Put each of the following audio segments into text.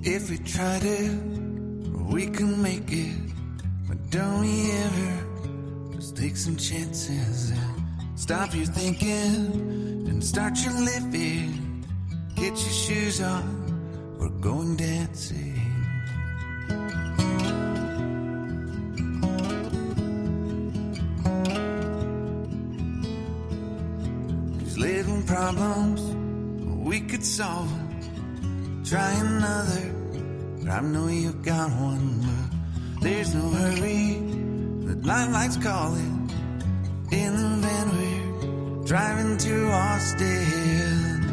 If we try to, we can make it. But don't we ever just take some chances and stop your thinking and start your living. Get your shoes on, we're going dancing. These little problems, we could solve them. Try another, but I know you've got one. But there's no hurry, the night lights calling. In the van we're driving to Austin.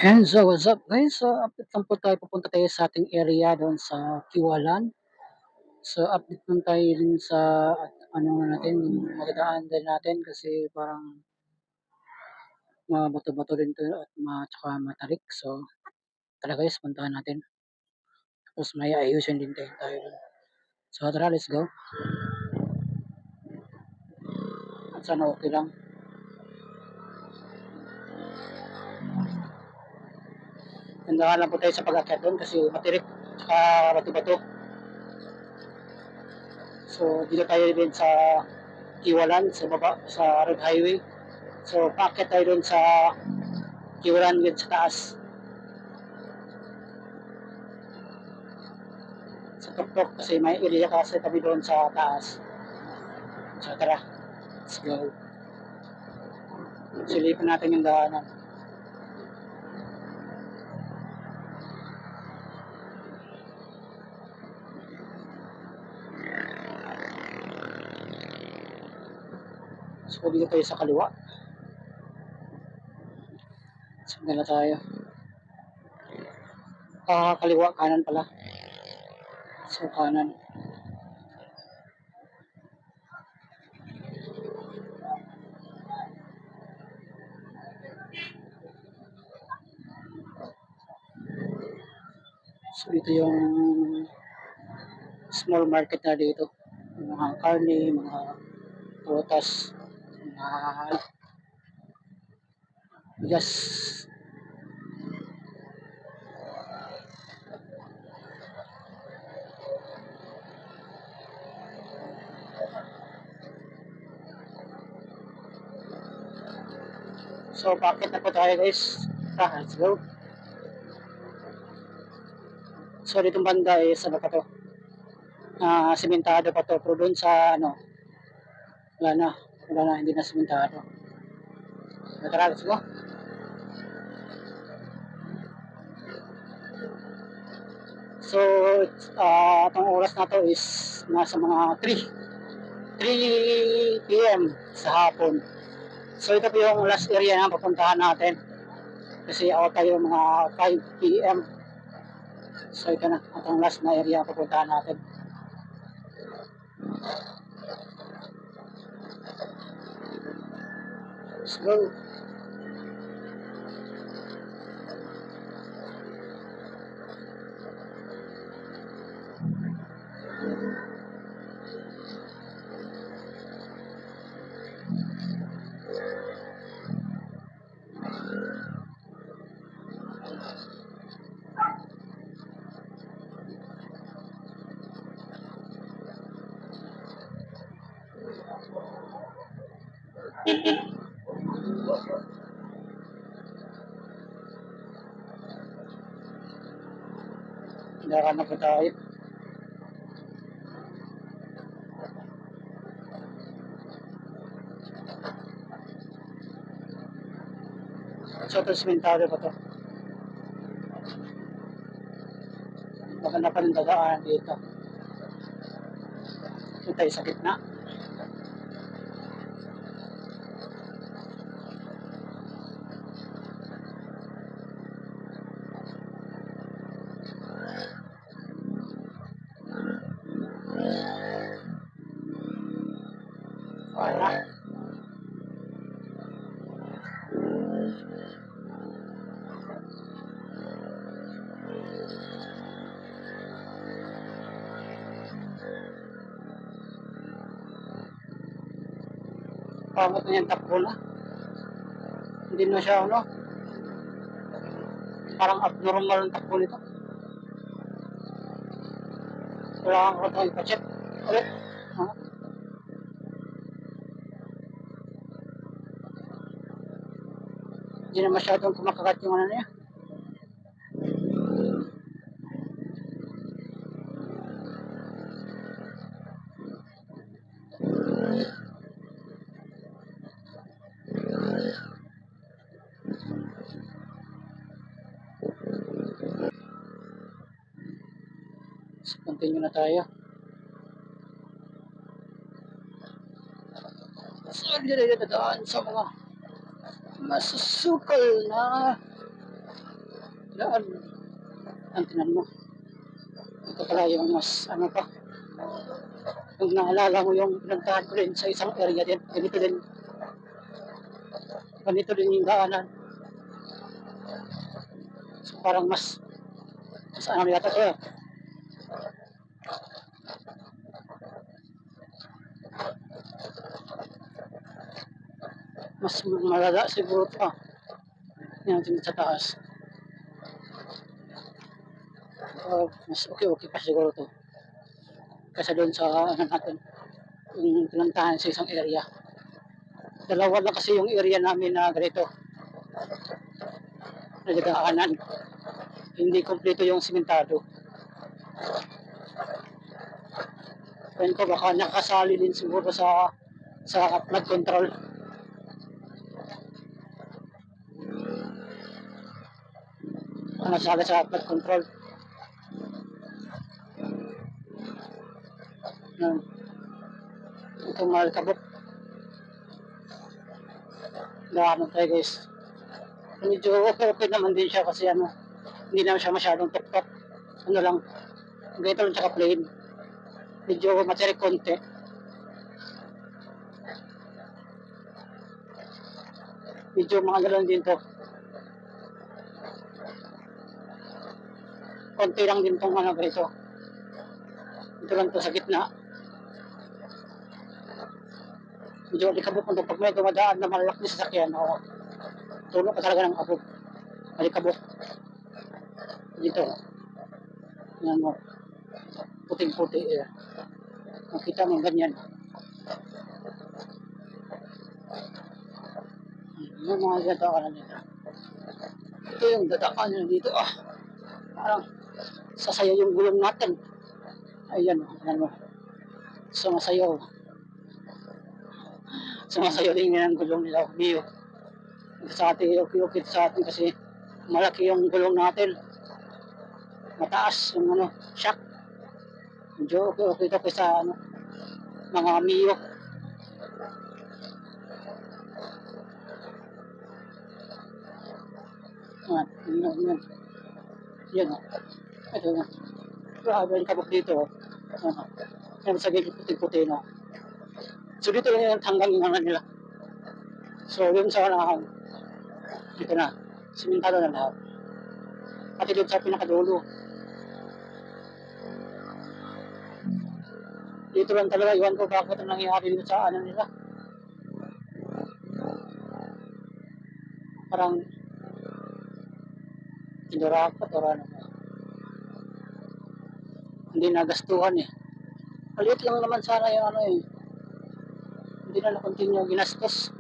And so what's up guys? So update lang po tayo, pupunta tayo sa ating area doon sa Kiwalan. So update lang tayo din sa ano natin, yung magdaan din natin kasi parang mga bato-bato rin to at tsaka matarik. So tara guys, puntahan natin. Tapos may ayusin din tayo doon. So tara, let's go. At sana okay lang. Nandahan lang po tayo sa pag-akyat doon kasi matirik tsaka bato-bato. So dito tayo din sa Kiwalan, sa baba, sa Road Highway. So paakyat tayo doon sa Kiwalan din sa taas. Sa tuktok kasi may area kasi kami doon sa taas. So tara, let's go. Silipin natin yung daanan. So dito tayo sa kaliwa. Signal na tayo. Kaliwa, kanan pala. So kanan. So dito yung small market na dito. Yung mga karne, mga prutas, mga bigas. So bakit na po tayo guys? Let's go. So ditong banda is ano pa to? Simentado pa to. Pero doon sa ano, wala na, hindi na simentado. So tara, let's go. So, itong oras na to is nasa mga 3 p.m. sa hapon. So, ito po yung last area na papuntahan natin. Kasi out tayo mga 5 p.m. So, ito na. Itong last na area papuntahan natin. Let's go. Daran na po tayo. So, ito simentado pa to. Maganda pa rin dadaan dito. Ito tayo sa gitna. Wala. Pangit na yung takbo na. Hindi na siya ano, parang abnormal ang takbo nito. Kailangan ko ito ipacheck ulit. Ah, Hindi na masyadong kumakagat yung ano niya. So, continue na tayo. So, hindi na dadaan sa mga masusukal na daan. Ang tinan mo. Ito pala yung mas ano pa. Kung naalala mo yung pinuntahan ko rin sa isang area din. Ganito din yung daanan. So, parang mas ano yata ito eh. Mas malala siguro ito ah. Yan din sa taas. Mas okay pa siguro ito. Kasi doon sa ano natin, yung pinuntahan sa isang area. Dalawa lang kasi yung area namin na ganito. Nagdaanan. Hindi kompleto yung simentado. Kaya ko baka nakasali din siguro sa flood control. Nasali sa flood control. Ito mahal kabok. Daanan tayo guys. Medyo okay naman din siya kasi ano, hindi naman siya masyadong tuktok. Ano lang, ganito lang tsaka plain. Medyo matirik konti. Medyo mga galon din to. Konti lang din tong ano ganito. Ito lang to sa gitna. Medyo alikabok kung pag may dumadaan na malalak na sasakyan, o tulog ka talaga ng abog. Alikabok. Dito. Yan mo. Puting-puti. Makita mo ganyan. Yung mga dadaanan nila. Ito yung dadaanan dito ah. Parang sasaya yung gulong natin. Ayan o. Ayan mo. Sumasayaw. Sumasayaw din yan ang gulong nila. Bio. Sa atin, okay sa atin kasi malaki yung gulong natin. Mataas yung ano, shock. Medyo okay ito sa ano, mga Mio. Yan. Yan o. Ito na. Grabe yung kabok dito. Yan sa gilid puti-puti no. So dito lang yung hanggang yung ano nila. So yun sa dito na. Simentado na lahat. Pati doon sa pinakadulo. Dito lang talaga, iwan ko bakit ang nangyayari dito sa ano nila. Parang tinurapat o ano. Hindi nagastuhan eh. Maliit lang naman sana yung ano eh. Hindi na na-continue ginastos.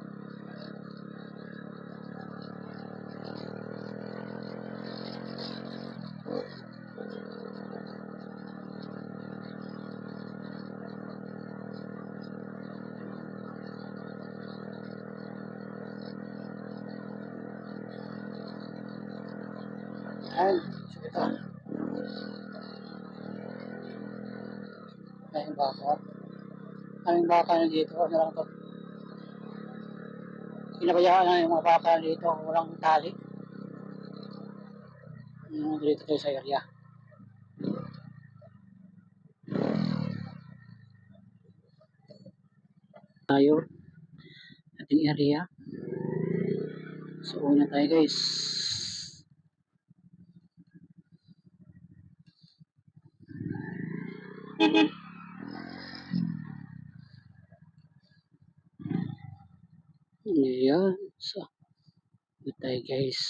Ayun. Ito. Ayun baka. Ayun baka na dito. Ano lang to. Pinabayaan na yung mga baka dito. Walang tali. Dito tayo sa area. Tayo. Ating area. So, una tayo guys. Ayan. So, ito tayo guys.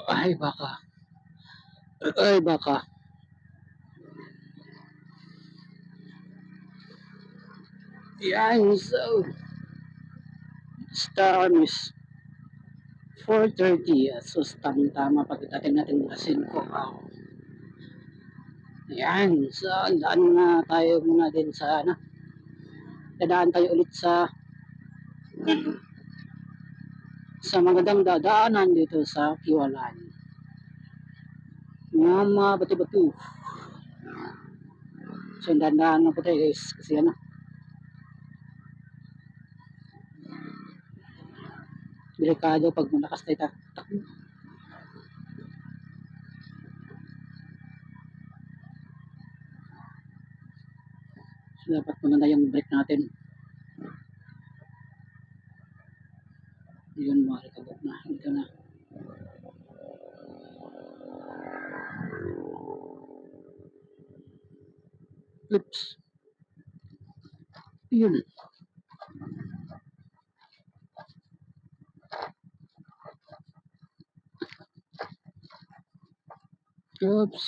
Ay baka. Ay baka. Yan. So, time is 4:30. So, tama pagdating natin asin ko. Ayan. So, daan na tayo muna din sa ano. Dadaan tayo ulit sa magandang dadaanan dito sa Kiwalan. Mga batu-batu. So, dadaan na po tayo guys. Kasi ano. Delikado pag malakas tayo takbo. So, dapat maganda yung brake natin. Yun, makakabot na. Ito na. Oops. Yun. Oops.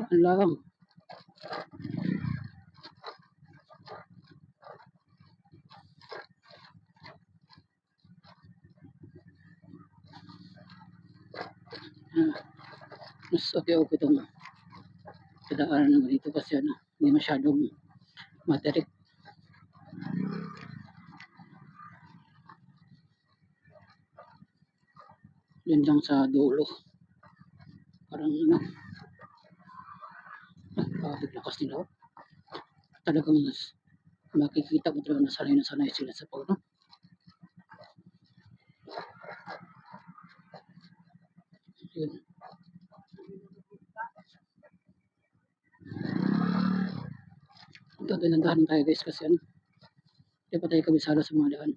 Alam. Mas okay itong kadaanan naman dito kasi ano, hindi masyadong matarik. Yun lang sa dulo. Parang ano, lakas nila. Talagang makikita mo talaga na sanay sila sa pag, no? Yun. Dahan tayo guys kasi ano, hindi pa tayo kabisado sa mga daan.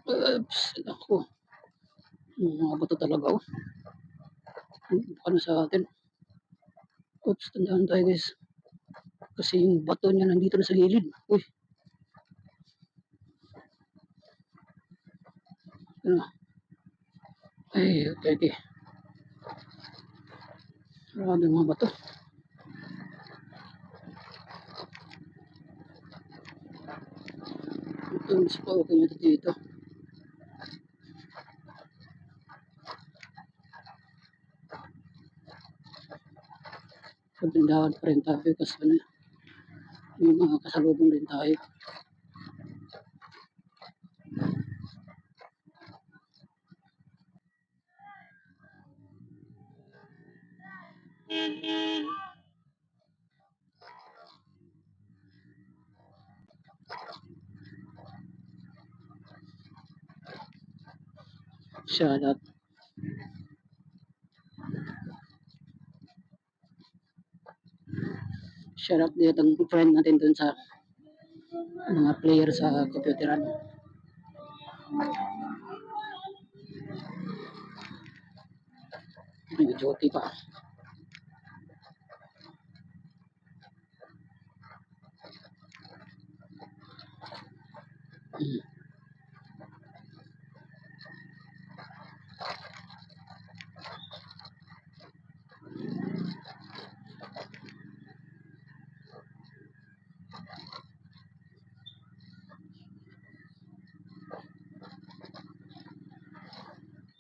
Oops, ako. Mga bato talaga oh. Ano sa atin? Oops, tandaan tayo guys. Kasi yung bato niya nandito na sa gilid. Uy. Ano? Ay, okay. Marami mga bato. Ito, mas pa okay nyo dito. Pagtindahan pa rin tayo kasi ano, yung mga kasalubong din tayo. Shout out. Shout out dito ang friend natin dun sa mga player sa computeran. May duty pa.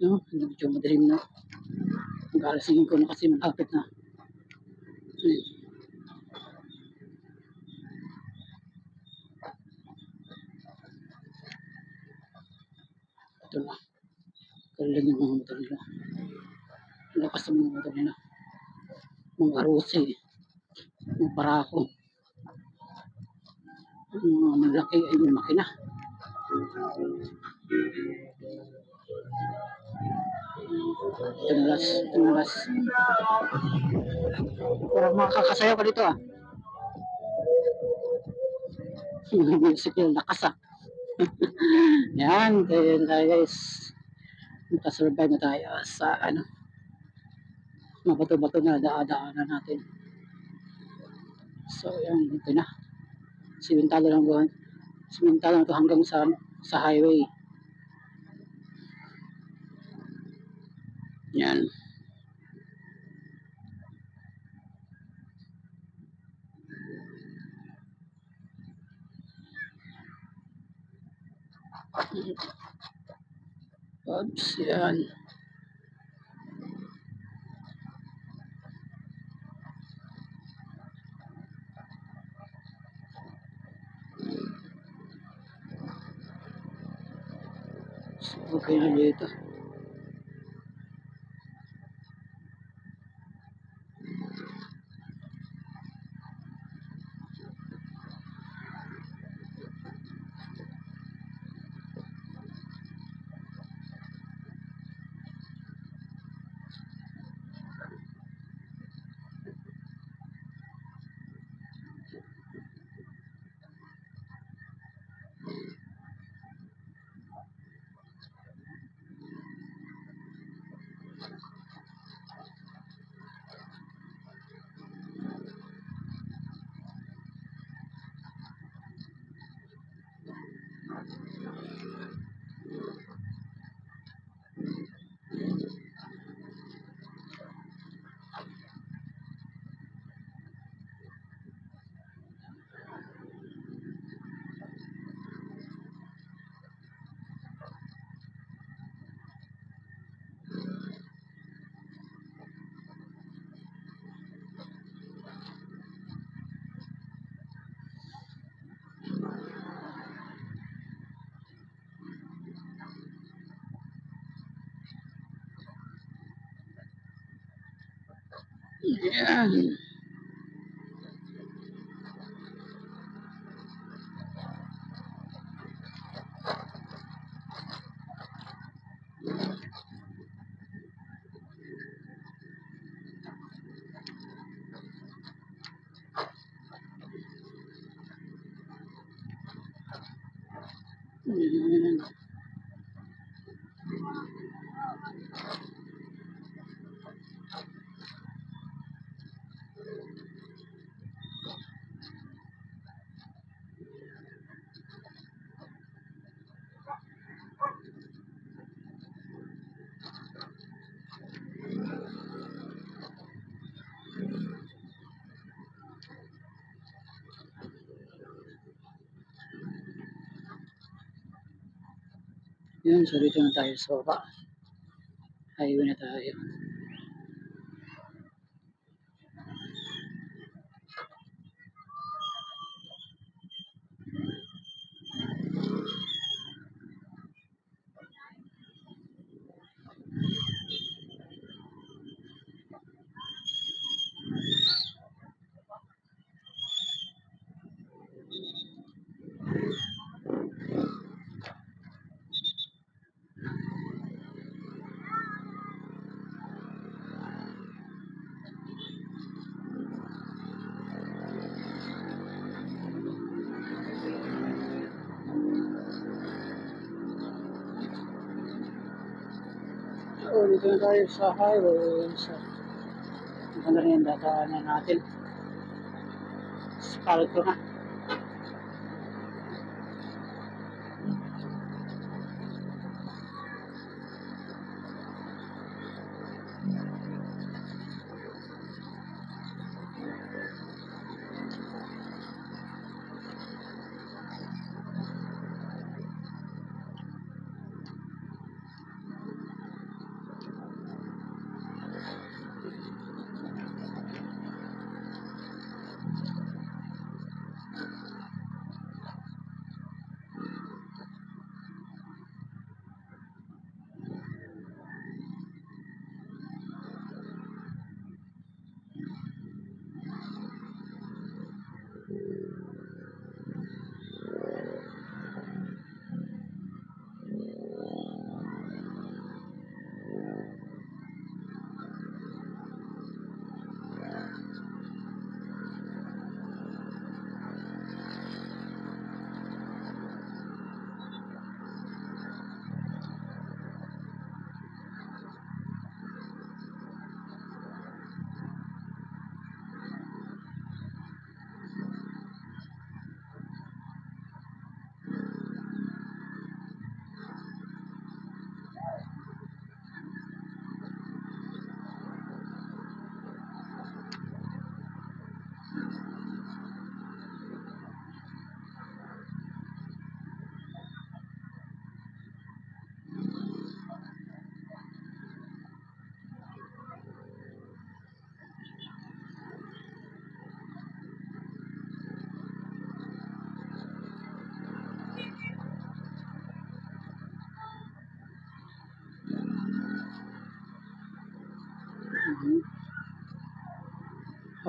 No, medyo madilim na. Mag-alasingin ko na kasi malapit na. Ito na. Kaling yung mga motor nila. Lakas ng mga motor nila. Mga arusi. Mga parako. Mga malaki ay may makina. Tinalas. Parang makakasayaw ka dito ah. Mga music yung lakas ah. Yan, kaya tayo guys. Nakasurvive na tayo sa ano, mabato-bato na daadaanan natin. So yan, ito na. Simentado lang buwan. Simentado na to hanggang sa highway. Yan. Oops, yan. So, okay na dito. Yan. Yan. Yan, so dito na tayo sa baba. Highway na tayo. So dito na tayo sa highway. So, ito na rin yung dadaanan natin. Spalto na.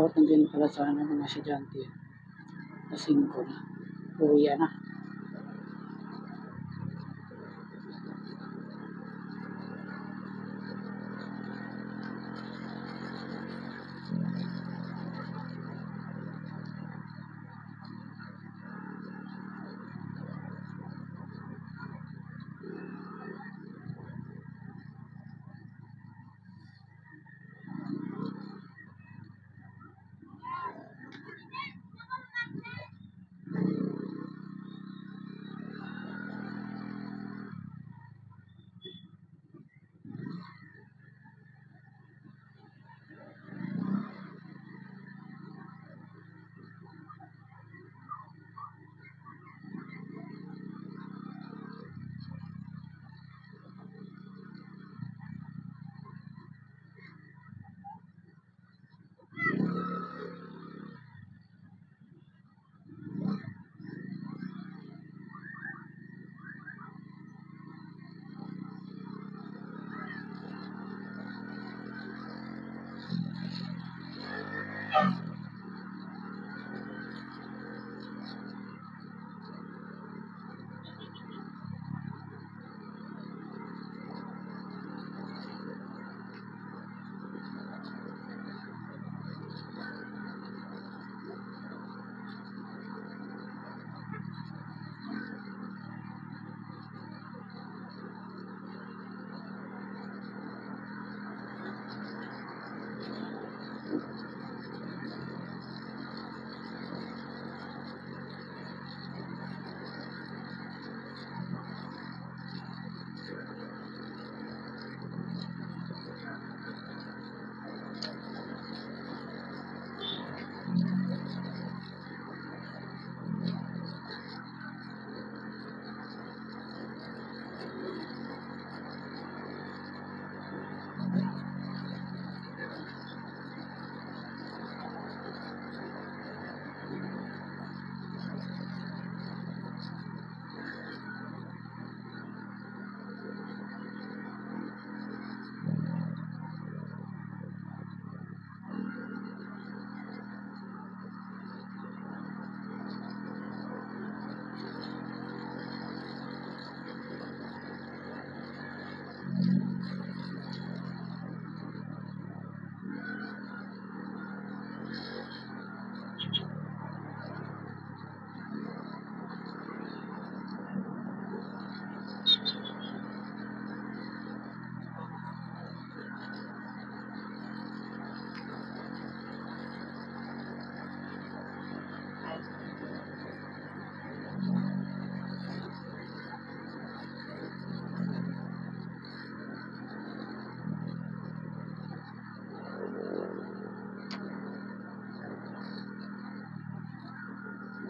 nakarating din pala sa ano, mga estudyante. Na 5 na. Uwi na.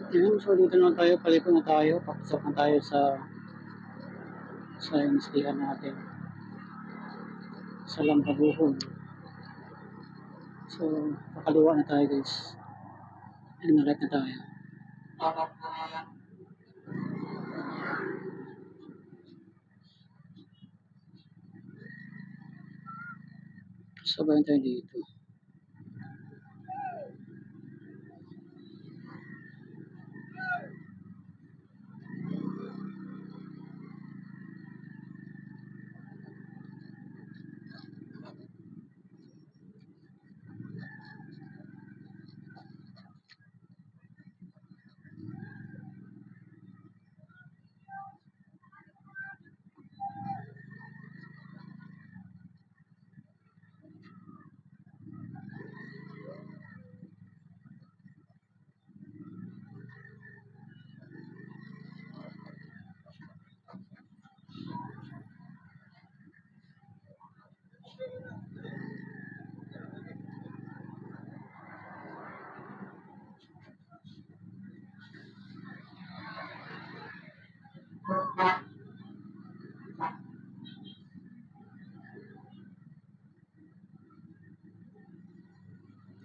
Yun, so dito na tayo, paliko na tayo, papasok na tayo sa MSDN natin, sa Lampabuhon. So, pakaliwa na tayo guys. And right na tayo. Sabayan tayo dito.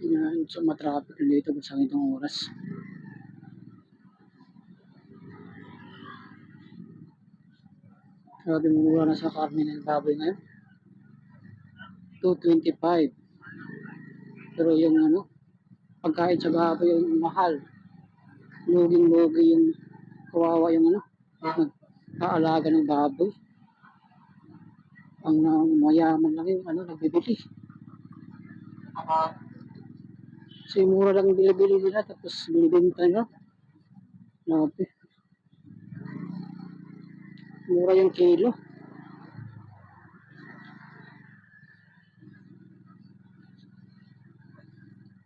Yan, so matraffic na dito sa itong oras. Grabe mura na sa karne ng baboy ngayon. 225. Pero yung ano, pagkain sa baboy yung mahal. Luging-lugi yung kawawa yung nag-aalaga ng baboy. Ang mayaman lang yung nagbibili. Kasi mura lang bili-bili nila tapos binibenta nila. Grabe. Mura yung kilo.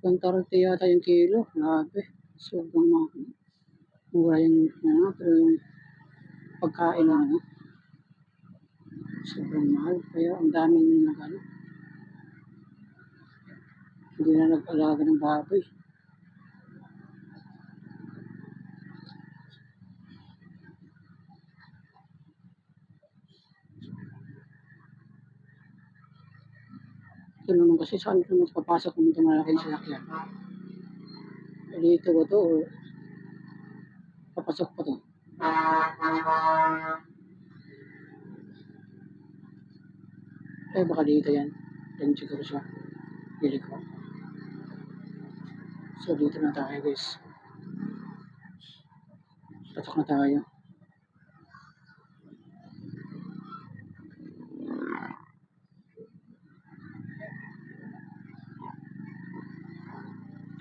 130 yata yung kilo. Grabe. Sobrang mura yung pero yung pagkain sobrang mahal. Kaya ang daming hindi na nag-alaga ng baboy. Ito naman kasi saan ito magpapasok kung ito malaking sasakyan? Dito ba ito o papasok pa ito? Baka dito yan. Yan siguro siya. Pili ko. So dito na tayo guys. Pasok na tayo.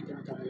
Dito na tayo.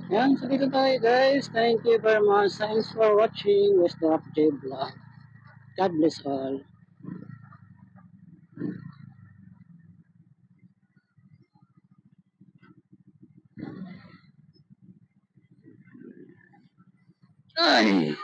Yan, so dito tayo guys. Thank you very much. Thanks for watching West J Vlog. God bless all. Ay!